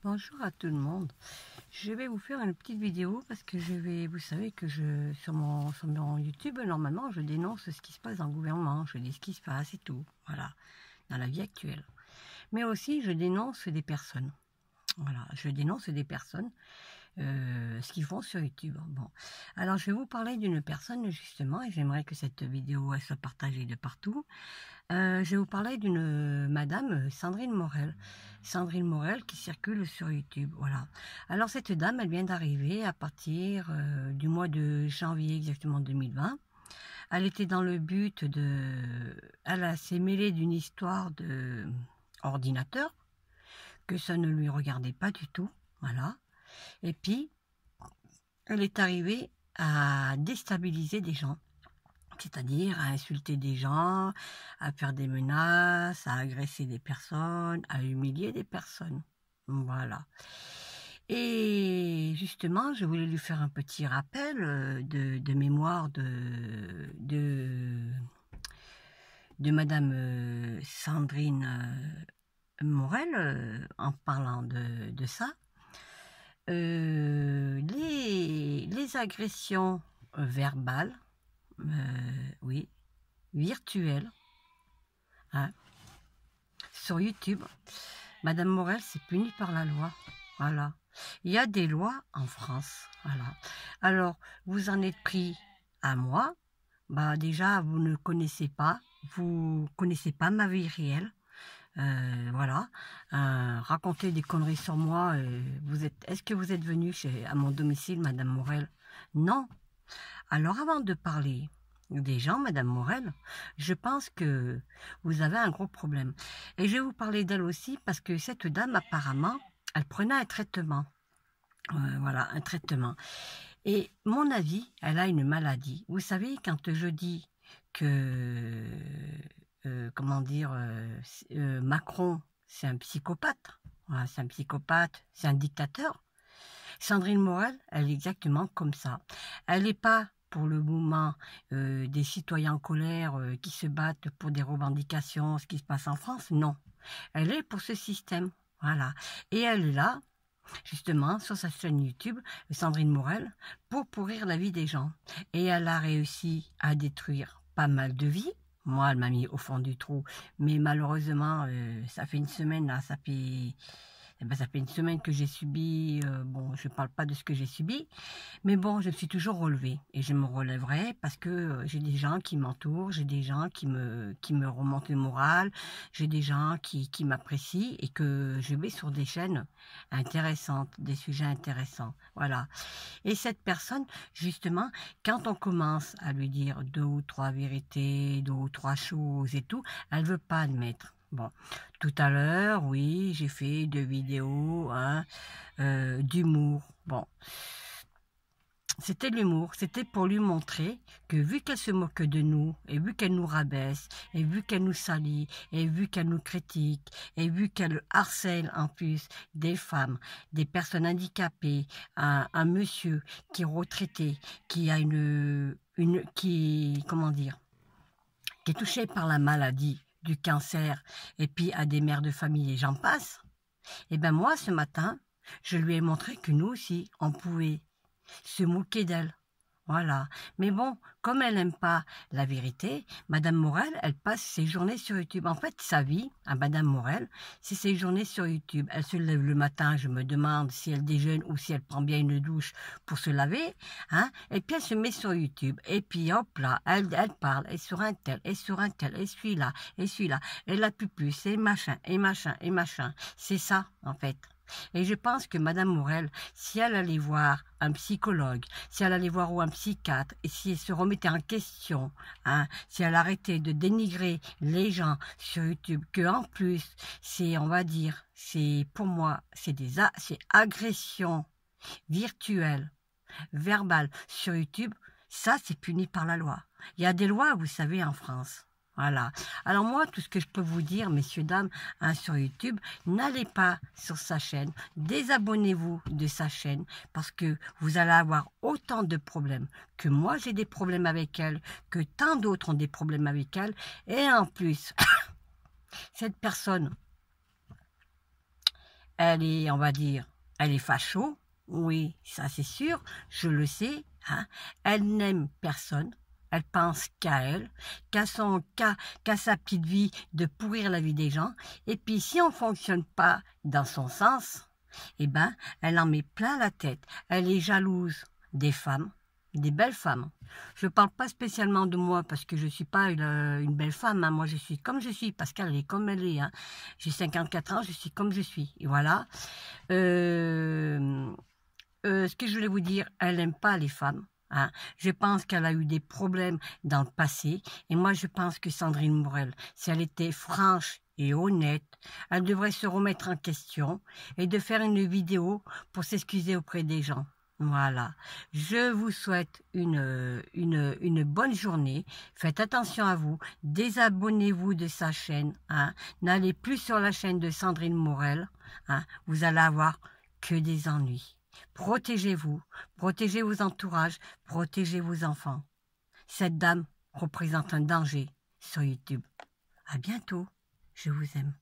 Bonjour à tout le monde. Je vais vous faire une petite vidéo parce que vous savez que sur mon YouTube, normalement, je dénonce ce qui se passe dans le gouvernement. Je dis ce qui se passe et tout, voilà, dans la vie actuelle. Mais aussi, je dénonce des personnes. Voilà, je dénonce des personnes, ce qu'ils font sur YouTube. Bon, alors je vais vous parler d'une personne justement, et j'aimerais que cette vidéo elle soit partagée de partout. Je vais vous parler d'une madame Sandrine Morel. Sandrine Morel qui circule sur YouTube, voilà. Alors cette dame, elle vient d'arriver à partir du mois de janvier exactement 2020. Elle était dans le but de... Elle s'est mêlée d'une histoire de ordinateur, que ça ne lui regardait pas du tout, voilà. Et puis, elle est arrivée à déstabiliser des gens. C'est-à-dire à insulter des gens, à faire des menaces, à agresser des personnes, à humilier des personnes. Voilà. Et justement, je voulais lui faire un petit rappel de mémoire de Madame Sandrine Morel, en parlant de ça. Les agressions verbales, oui, virtuelles, hein, sur YouTube, Madame Morel, c'est puni par la loi. Voilà. Il y a des lois en France. Voilà. Alors, vous en êtes pris à moi. Bah, déjà, vous ne connaissez pas. Vous connaissez pas ma vie réelle. Voilà. Raconter des conneries sur moi. Est-ce que vous êtes venu à mon domicile, Madame Morel? Non. Alors, avant de parler des gens, Madame Morel, je pense que vous avez un gros problème. Et je vais vous parler d'elle aussi parce que cette dame, apparemment, elle prenait un traitement. Voilà, un traitement. Et mon avis, elle a une maladie. Vous savez, quand je dis que, comment dire, Macron, c'est un psychopathe. Voilà, c'est un psychopathe, c'est un dictateur. Sandrine Morel, elle est exactement comme ça. Elle n'est pas pour le mouvement des citoyens en colère qui se battent pour des revendications, ce qui se passe en France, non. Elle est pour ce système, voilà. Et elle est là, justement, sur sa chaîne YouTube, Sandrine Morel, pour pourrir la vie des gens. Et elle a réussi à détruire pas mal de vies. Moi, elle m'a mis au fond du trou. Mais malheureusement, ça fait une semaine, là, ça fait une semaine que j'ai subi, bon, je ne parle pas de ce que j'ai subi, mais bon, je me suis toujours relevée et je me relèverai parce que j'ai des gens qui m'entourent, j'ai des gens qui me remontent le moral, j'ai des gens qui m'apprécient et que je vais sur des chaînes intéressantes, des sujets intéressants, voilà. Et cette personne, justement, quand on commence à lui dire 2 ou 3 vérités, 2 ou 3 choses et tout, elle veut pas admettre. Bon, tout à l'heure, oui, j'ai fait 2 vidéos hein, d'humour. Bon, c'était de l'humour, c'était pour lui montrer que vu qu'elle se moque de nous, et vu qu'elle nous rabaisse, et vu qu'elle nous salit, et vu qu'elle nous critique, et vu qu'elle harcèle en plus des femmes, des personnes handicapées, un monsieur qui est retraité, qui a comment dire, qui est touché par la maladie du cancer, et puis à des mères de famille, et j'en passe, et bien moi, ce matin, je lui ai montré que nous aussi, on pouvait se moquer d'elle. Voilà. Mais bon, comme elle n'aime pas la vérité, Madame Morel, elle passe ses journées sur YouTube. En fait, sa vie, à Madame Morel, c'est ses journées sur YouTube. Elle se lève le matin, je me demande si elle déjeune ou si elle prend bien une douche pour se laver, hein, et puis elle se met sur YouTube. Et puis hop là, elle parle, et sur un tel, et sur un tel, et celui-là, et celui-là, et la pupus, et machin, et machin, et machin. C'est ça, en fait. Et je pense que Madame Morel, si elle allait voir un psychologue, si elle allait voir ou un psychiatre, et si elle se remettait en question, hein, si elle arrêtait de dénigrer les gens sur YouTube, que en plus, c'est, on va dire, c'est pour moi, c'est agressions virtuelles, verbales sur YouTube, ça c'est puni par la loi. Il y a des lois, vous savez, en France. Voilà. Alors moi, tout ce que je peux vous dire, messieurs, dames, hein, sur YouTube, n'allez pas sur sa chaîne, désabonnez-vous de sa chaîne, parce que vous allez avoir autant de problèmes que moi j'ai des problèmes avec elle, que tant d'autres ont des problèmes avec elle, et en plus, cette personne, elle est, on va dire, elle est facho. Oui, ça c'est sûr, je le sais. Hein. Elle n'aime personne. Elle pense qu'à elle, qu'à sa petite vie de pourrir la vie des gens. Et puis si on fonctionne pas dans son sens, eh ben, elle en met plein la tête. Elle est jalouse des femmes, des belles femmes. Je ne parle pas spécialement de moi parce que je ne suis pas une belle femme. Hein. Moi, je suis comme je suis parce qu'elle est comme elle est. Hein. J'ai 54 ans, je suis comme je suis. Et voilà. Ce que je voulais vous dire, elle n'aime pas les femmes. Hein. Je pense qu'elle a eu des problèmes dans le passé. Et moi, je pense que Sandrine Morel, si elle était franche et honnête, elle devrait se remettre en question et de faire une vidéo pour s'excuser auprès des gens. Voilà. Je vous souhaite une bonne journée. Faites attention à vous. Désabonnez-vous de sa chaîne. Hein. N'allez plus sur la chaîne de Sandrine Morel. Hein. Vous allez avoir que des ennuis. Protégez-vous, protégez vos entourages, protégez vos enfants. Cette dame représente un danger sur YouTube. À bientôt, je vous aime.